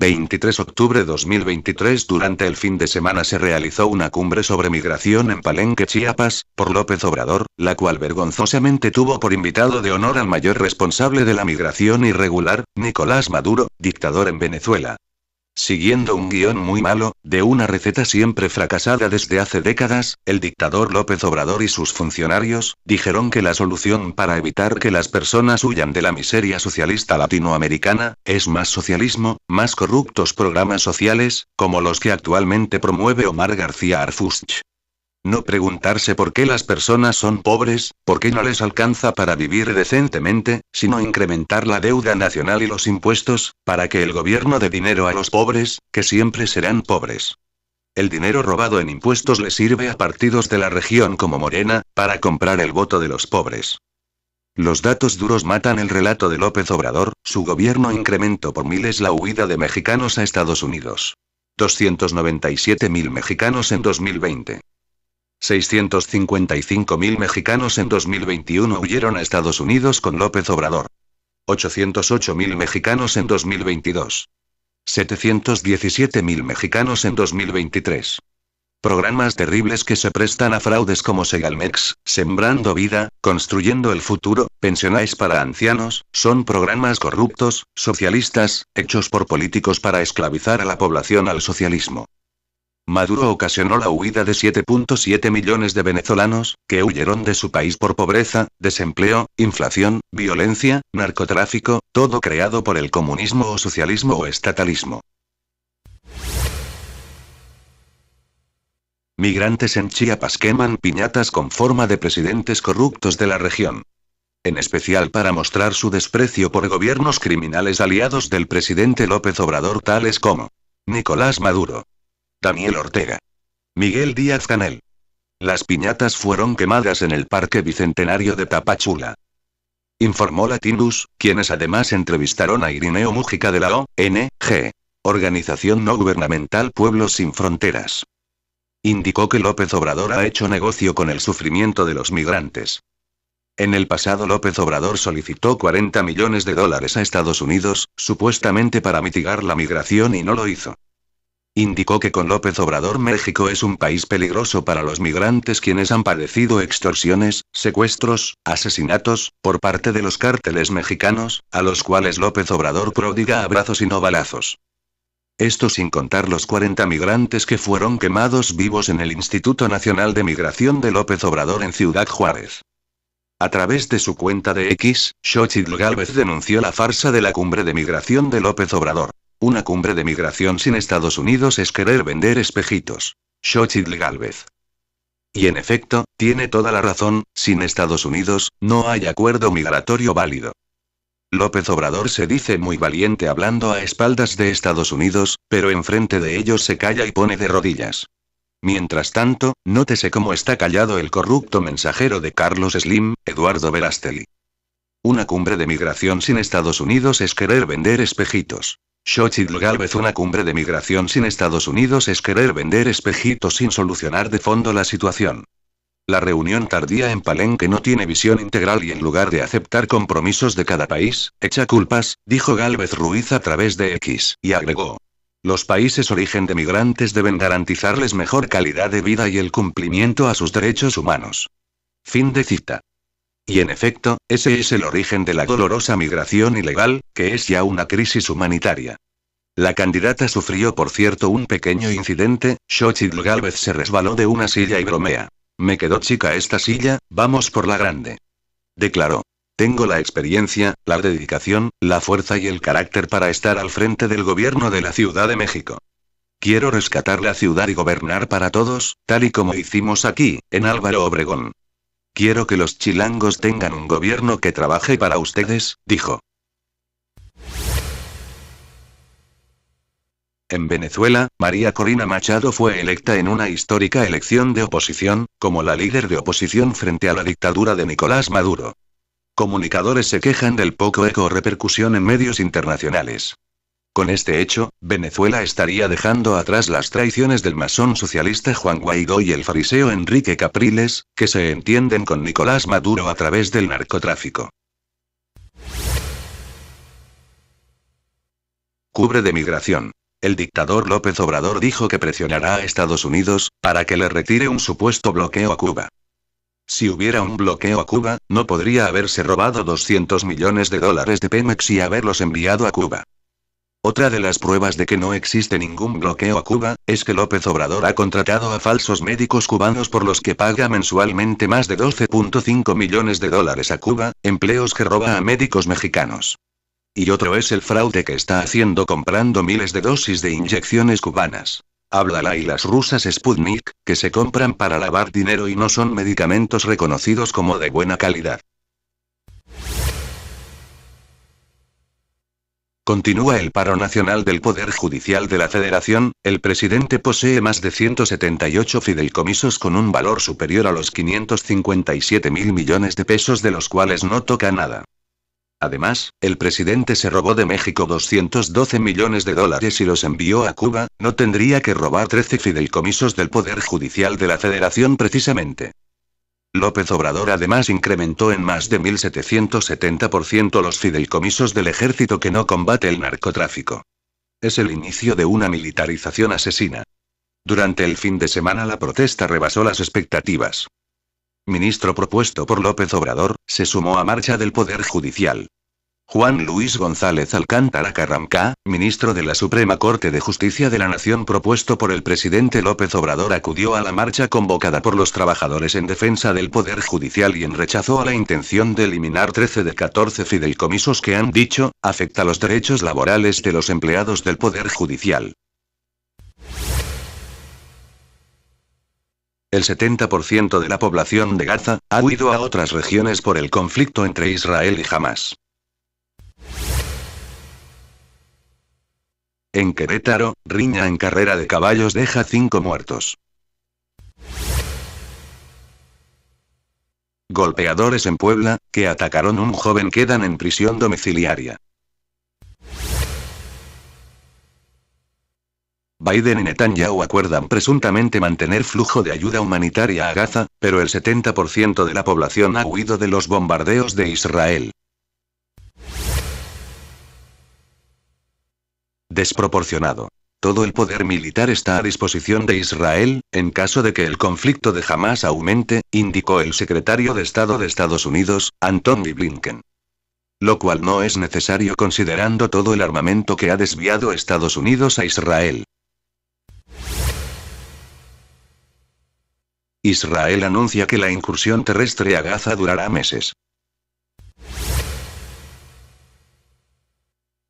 23 octubre 2023. Durante el fin de semana se realizó una cumbre sobre migración en Palenque, Chiapas, por López Obrador, la cual vergonzosamente tuvo por invitado de honor al mayor responsable de la migración irregular, Nicolás Maduro, dictador en Venezuela. Siguiendo un guión muy malo, de una receta siempre fracasada desde hace décadas, el dictador López Obrador y sus funcionarios, dijeron que la solución para evitar que las personas huyan de la miseria socialista latinoamericana, es más socialismo, más corruptos programas sociales, como los que actualmente promueve Omar García Harfuch. No preguntarse por qué las personas son pobres, por qué no les alcanza para vivir decentemente, sino incrementar la deuda nacional y los impuestos, para que el gobierno dé dinero a los pobres, que siempre serán pobres. El dinero robado en impuestos le sirve a partidos de la región como Morena, para comprar el voto de los pobres. Los datos duros matan el relato de López Obrador. Su gobierno incrementó por miles la huida de mexicanos a Estados Unidos. 297.000 mexicanos en 2020. 655.000 mexicanos en 2021 huyeron a Estados Unidos con López Obrador. 808.000 mexicanos en 2022. 717.000 mexicanos en 2023. Programas terribles que se prestan a fraudes como Segalmex, Sembrando Vida, Construyendo el Futuro, Pensiones para Ancianos, son programas corruptos, socialistas, hechos por políticos para esclavizar a la población al socialismo. Maduro ocasionó la huida de 7.7 millones de venezolanos, que huyeron de su país por pobreza, desempleo, inflación, violencia, narcotráfico, todo creado por el comunismo o socialismo o estatalismo. Migrantes en Chiapas queman piñatas con forma de presidentes corruptos de la región. En especial para mostrar su desprecio por gobiernos criminales aliados del presidente López Obrador tales como Nicolás Maduro, Daniel Ortega, Miguel Díaz-Canel. Las piñatas fueron quemadas en el Parque Bicentenario de Tapachula. Informó Latinus, quienes además entrevistaron a Irineo Mújica de la ONG, Organización No Gubernamental Pueblos Sin Fronteras. Indicó que López Obrador ha hecho negocio con el sufrimiento de los migrantes. En el pasado López Obrador solicitó $40 millones a Estados Unidos, supuestamente para mitigar la migración y no lo hizo. Indicó que con López Obrador México es un país peligroso para los migrantes quienes han padecido extorsiones, secuestros, asesinatos, por parte de los cárteles mexicanos, a los cuales López Obrador prodiga abrazos y no balazos. Esto sin contar los 40 migrantes que fueron quemados vivos en el Instituto Nacional de Migración de López Obrador en Ciudad Juárez. A través de su cuenta de X, Xochitl Gálvez denunció la farsa de la cumbre de migración de López Obrador. Una cumbre de migración sin Estados Unidos es querer vender espejitos. Xochitl Gálvez. Y en efecto, tiene toda la razón, sin Estados Unidos, no hay acuerdo migratorio válido. López Obrador se dice muy valiente hablando a espaldas de Estados Unidos, pero enfrente de ellos se calla y pone de rodillas. Mientras tanto, nótese cómo está callado el corrupto mensajero de Carlos Slim, Eduardo Verástegui. Una cumbre de migración sin Estados Unidos es querer vender espejitos. Xochitl Gálvez. Una cumbre de migración sin Estados Unidos es querer vender espejitos sin solucionar de fondo la situación. La reunión tardía en Palenque no tiene visión integral y en lugar de aceptar compromisos de cada país, echa culpas, dijo Gálvez Ruiz a través de X, y agregó: los países origen de migrantes deben garantizarles mejor calidad de vida y el cumplimiento a sus derechos humanos. Fin de cita. Y en efecto, ese es el origen de la dolorosa migración ilegal, que es ya una crisis humanitaria. La candidata sufrió por cierto un pequeño incidente. Xochitl Gálvez se resbaló de una silla y bromea: me quedó chica esta silla, vamos por la grande. Declaró: tengo la experiencia, la dedicación, la fuerza y el carácter para estar al frente del gobierno de la Ciudad de México. Quiero rescatar la ciudad y gobernar para todos, tal y como hicimos aquí, en Álvaro Obregón. Quiero que los chilangos tengan un gobierno que trabaje para ustedes, dijo. En Venezuela, María Corina Machado fue electa en una histórica elección de oposición, como la líder de oposición frente a la dictadura de Nicolás Maduro. Comunicadores se quejan del poco eco o repercusión en medios internacionales. Con este hecho, Venezuela estaría dejando atrás las traiciones del masón socialista Juan Guaidó y el fariseo Enrique Capriles, que se entienden con Nicolás Maduro a través del narcotráfico. Cubre de migración. El dictador López Obrador dijo que presionará a Estados Unidos, para que le retire un supuesto bloqueo a Cuba. Si hubiera un bloqueo a Cuba, no podría haberse robado 200 millones de dólares de Pemex y haberlos enviado a Cuba. Otra de las pruebas de que no existe ningún bloqueo a Cuba, es que López Obrador ha contratado a falsos médicos cubanos por los que paga mensualmente más de 12.5 millones de dólares a Cuba, empleos que roba a médicos mexicanos. Y otro es el fraude que está haciendo comprando miles de dosis de inyecciones cubanas. Háblala y las rusas Sputnik, que se compran para lavar dinero y no son medicamentos reconocidos como de buena calidad. Continúa el paro nacional del Poder Judicial de la Federación. El presidente posee más de 178 fideicomisos con un valor superior a los 557.000 millones de pesos, de los cuales no toca nada. Además, el presidente se robó de México 212 millones de dólares y los envió a Cuba. No tendría que robar 13 fideicomisos del Poder Judicial de la Federación precisamente. López Obrador además incrementó en más de 1.770% los fideicomisos del ejército que no combate el narcotráfico. Es el inicio de una militarización asesina. Durante el fin de semana la protesta rebasó las expectativas. Ministro propuesto por López Obrador, se sumó a marcha del Poder Judicial. Juan Luis González Alcántara Carrancá, ministro de la Suprema Corte de Justicia de la Nación propuesto por el presidente López Obrador, acudió a la marcha convocada por los trabajadores en defensa del Poder Judicial y rechazó a la intención de eliminar 13 de 14 fideicomisos que han dicho, afecta los derechos laborales de los empleados del Poder Judicial. El 70% de la población de Gaza ha huido a otras regiones por el conflicto entre Israel y Hamás. En Querétaro, riña en carrera de caballos deja 5 muertos. Golpeadores en Puebla, que atacaron a un joven, quedan en prisión domiciliaria. Biden y Netanyahu acuerdan presuntamente mantener flujo de ayuda humanitaria a Gaza, pero el 70% de la población ha huido de los bombardeos de Israel. Desproporcionado. Todo el poder militar está a disposición de Israel, en caso de que el conflicto de Hamás aumente, indicó el secretario de Estado de Estados Unidos, Antony Blinken. Lo cual no es necesario considerando todo el armamento que ha desviado Estados Unidos a Israel. Israel anuncia que la incursión terrestre a Gaza durará meses.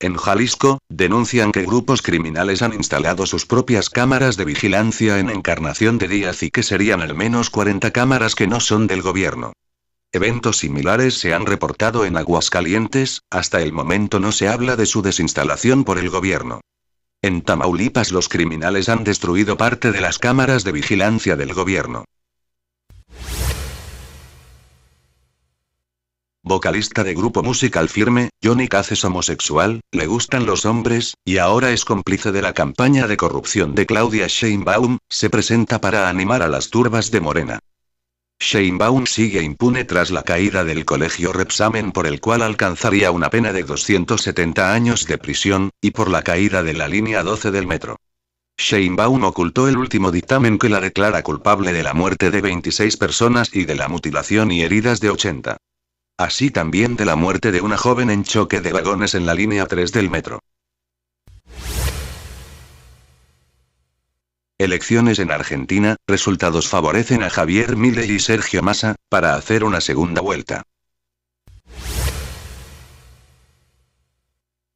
En Jalisco, denuncian que grupos criminales han instalado sus propias cámaras de vigilancia en Encarnación de Díaz y que serían al menos 40 cámaras que no son del gobierno. Eventos similares se han reportado en Aguascalientes. Hasta el momento no se habla de su desinstalación por el gobierno. En Tamaulipas los criminales han destruido parte de las cámaras de vigilancia del gobierno. Vocalista de grupo musical Firme, Johnny Cash es homosexual, le gustan los hombres, y ahora es cómplice de la campaña de corrupción de Claudia Sheinbaum. Se presenta para animar a las turbas de Morena. Sheinbaum sigue impune tras la caída del colegio Repsamen, por el cual alcanzaría una pena de 270 años de prisión, y por la caída de la línea 12 del metro. Sheinbaum ocultó el último dictamen que la declara culpable de la muerte de 26 personas y de la mutilación y heridas de 80. Así también de la muerte de una joven en choque de vagones en la línea 3 del metro. Elecciones en Argentina, resultados favorecen a Javier Milei y Sergio Massa, para hacer una segunda vuelta.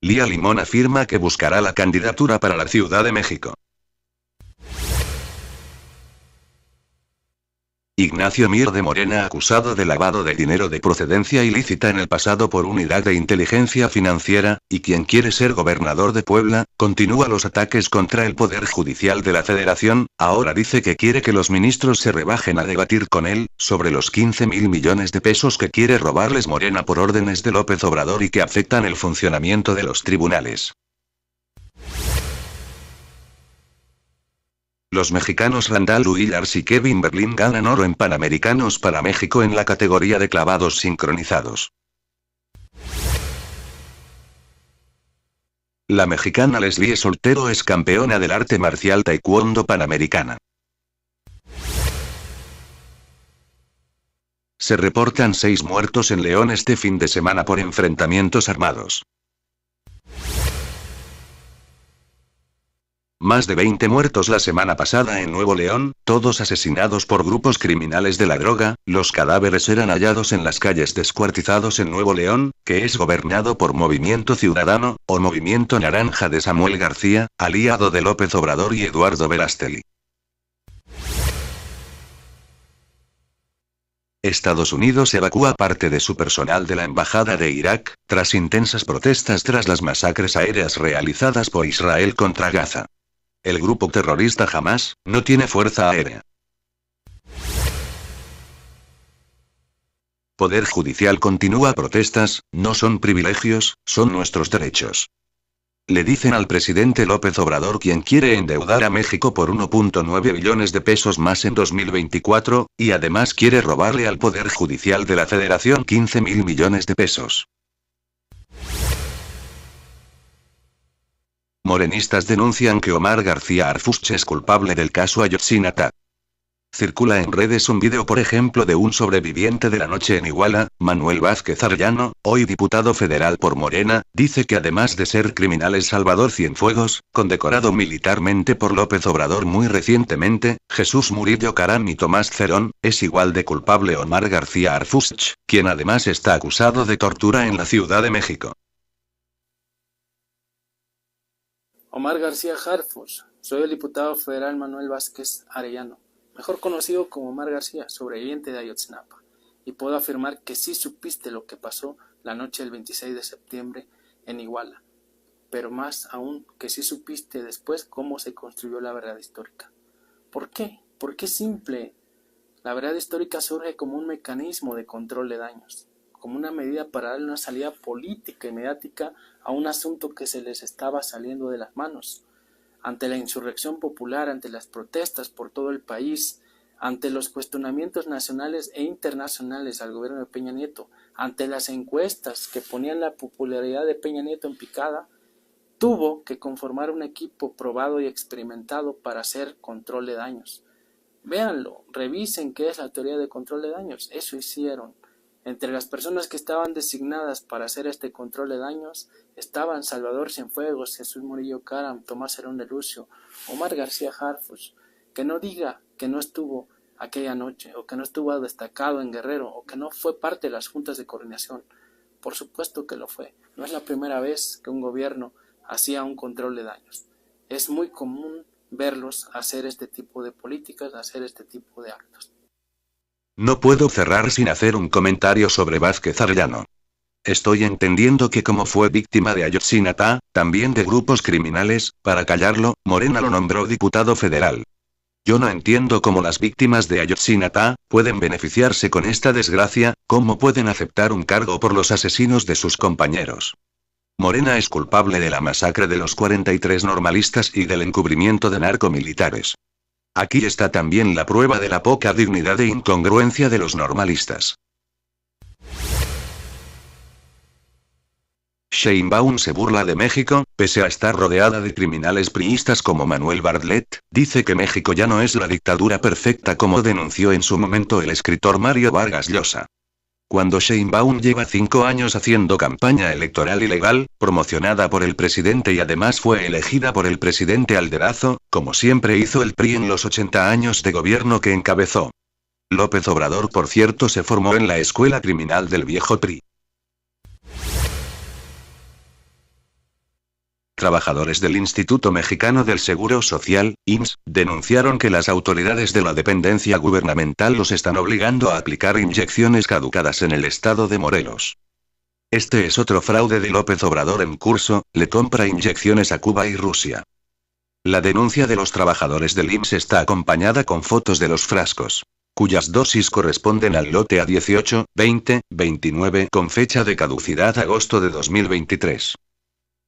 Lía Limón afirma que buscará la candidatura para la Ciudad de México. Ignacio Mier de Morena acusado de lavado de dinero de procedencia ilícita en el pasado por Unidad de Inteligencia Financiera, y quien quiere ser gobernador de Puebla, continúa los ataques contra el Poder Judicial de la Federación. Ahora dice que quiere que los ministros se rebajen a debatir con él, sobre los 15.000 millones de pesos que quiere robarles Morena por órdenes de López Obrador y que afectan el funcionamiento de los tribunales. Los mexicanos Randall Willars y Kevin Berlin ganan oro en Panamericanos para México en la categoría de clavados sincronizados. La mexicana Leslie Soltero es campeona del arte marcial taekwondo panamericana. Se reportan 6 muertos en León este fin de semana por enfrentamientos armados. Más de 20 muertos la semana pasada en Nuevo León, todos asesinados por grupos criminales de la droga. Los cadáveres eran hallados en las calles descuartizados en Nuevo León, que es gobernado por Movimiento Ciudadano, o Movimiento Naranja de Samuel García, aliado de López Obrador y Eduardo Verástegui. Estados Unidos evacúa parte de su personal de la embajada de Irak, tras intensas protestas tras las masacres aéreas realizadas por Israel contra Gaza. El grupo terrorista Hamás no tiene fuerza aérea. Poder Judicial continúa protestas, no son privilegios, son nuestros derechos. Le dicen al presidente López Obrador, quien quiere endeudar a México por 1.9 billones de pesos más en 2024, y además quiere robarle al Poder Judicial de la Federación 15.000 millones de pesos. Morenistas denuncian que Omar García Harfuch es culpable del caso Ayotzinapa. Circula en redes un vídeo, por ejemplo, de un sobreviviente de la noche en Iguala, Manuel Vázquez Arellano, hoy diputado federal por Morena, dice que además de ser criminal es Salvador Cienfuegos, condecorado militarmente por López Obrador muy recientemente, Jesús Murillo Caram y Tomás Cerón, es igual de culpable Omar García Harfuch, quien además está acusado de tortura en la Ciudad de México. Omar García Harfuch, soy el diputado federal Manuel Vázquez Arellano, mejor conocido como Omar García, sobreviviente de Ayotzinapa, y puedo afirmar que sí supiste lo que pasó la noche del 26 de septiembre en Iguala, pero más aún que sí supiste después cómo se construyó la verdad histórica. ¿Por qué? Porque es simple. La verdad histórica surge como un mecanismo de control de daños, como una medida para darle una salida política y mediática a un asunto que se les estaba saliendo de las manos. Ante la insurrección popular, ante las protestas por todo el país, ante los cuestionamientos nacionales e internacionales al gobierno de Peña Nieto, ante las encuestas que ponían la popularidad de Peña Nieto en picada, tuvo que conformar un equipo probado y experimentado para hacer control de daños. Véanlo, revisen qué es la teoría de control de daños, eso hicieron. Entre las personas que estaban designadas para hacer este control de daños estaban Salvador Cienfuegos, Jesús Murillo Caram, Tomás Cerón de Lucio, Omar García Harfuch. Que no diga que no estuvo aquella noche, o que no estuvo destacado en Guerrero, o que no fue parte de las juntas de coordinación. Por supuesto que lo fue. No es la primera vez que un gobierno hacía un control de daños. Es muy común verlos hacer este tipo de políticas, hacer este tipo de actos. No puedo cerrar sin hacer un comentario sobre Vázquez Arellano. Estoy entendiendo que como fue víctima de Ayotzinapa, también de grupos criminales, para callarlo, Morena lo nombró diputado federal. Yo no entiendo cómo las víctimas de Ayotzinapa pueden beneficiarse con esta desgracia, cómo pueden aceptar un cargo por los asesinos de sus compañeros. Morena es culpable de la masacre de los 43 normalistas y del encubrimiento de narcomilitares. Aquí está también la prueba de la poca dignidad e incongruencia de los normalistas. Sheinbaum se burla de México, pese a estar rodeada de criminales priistas como Manuel Bartlett, dice que México ya no es la dictadura perfecta como denunció en su momento el escritor Mario Vargas Llosa. Cuando Sheinbaum lleva 5 años haciendo campaña electoral ilegal, promocionada por el presidente y además fue elegida por el presidente Alderazo, como siempre hizo el PRI en los 80 años de gobierno que encabezó. López Obrador, por cierto, se formó en la escuela criminal del viejo PRI. Trabajadores del Instituto Mexicano del Seguro Social, IMSS, denunciaron que las autoridades de la dependencia gubernamental los están obligando a aplicar inyecciones caducadas en el estado de Morelos. Este es otro fraude de López Obrador en curso, le compra inyecciones a Cuba y Rusia. La denuncia de los trabajadores del IMSS está acompañada con fotos de los frascos, cuyas dosis corresponden al lote A18, 20, 29 con fecha de caducidad agosto de 2023.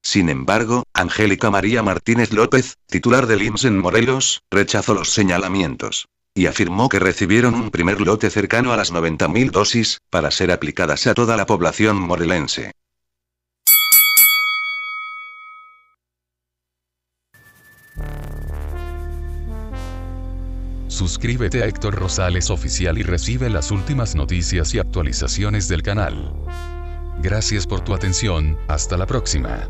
Sin embargo, Angélica María Martínez López, titular del IMSS en Morelos, rechazó los señalamientos. Y afirmó que recibieron un primer lote cercano a las 90.000 dosis, para ser aplicadas a toda la población morelense. Suscríbete a Héctor Rosales Oficial y recibe las últimas noticias y actualizaciones del canal. Gracias por tu atención, hasta la próxima.